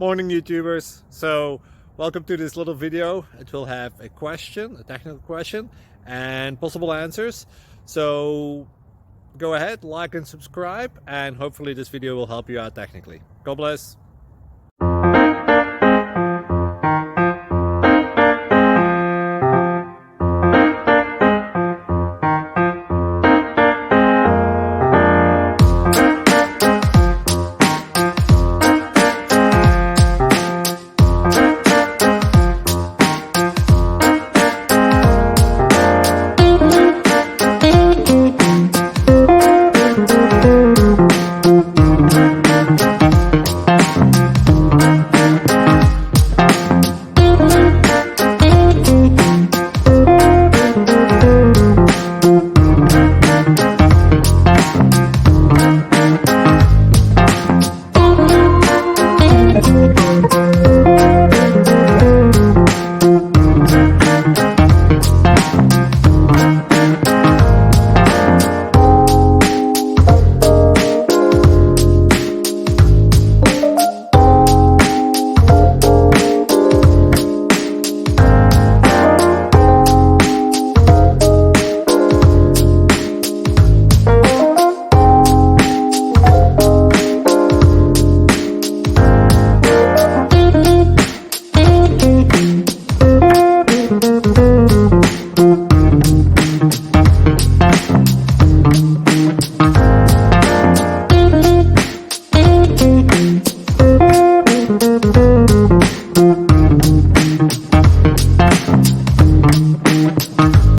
Morning YouTubers. So welcome to this little video. It will have a question, a technical question, and possible answers. So go ahead, like and subscribe, and hopefully this video will help you out technically. God bless.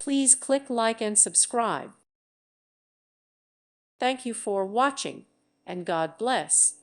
Please click like and subscribe. Thank you for watching, and God bless.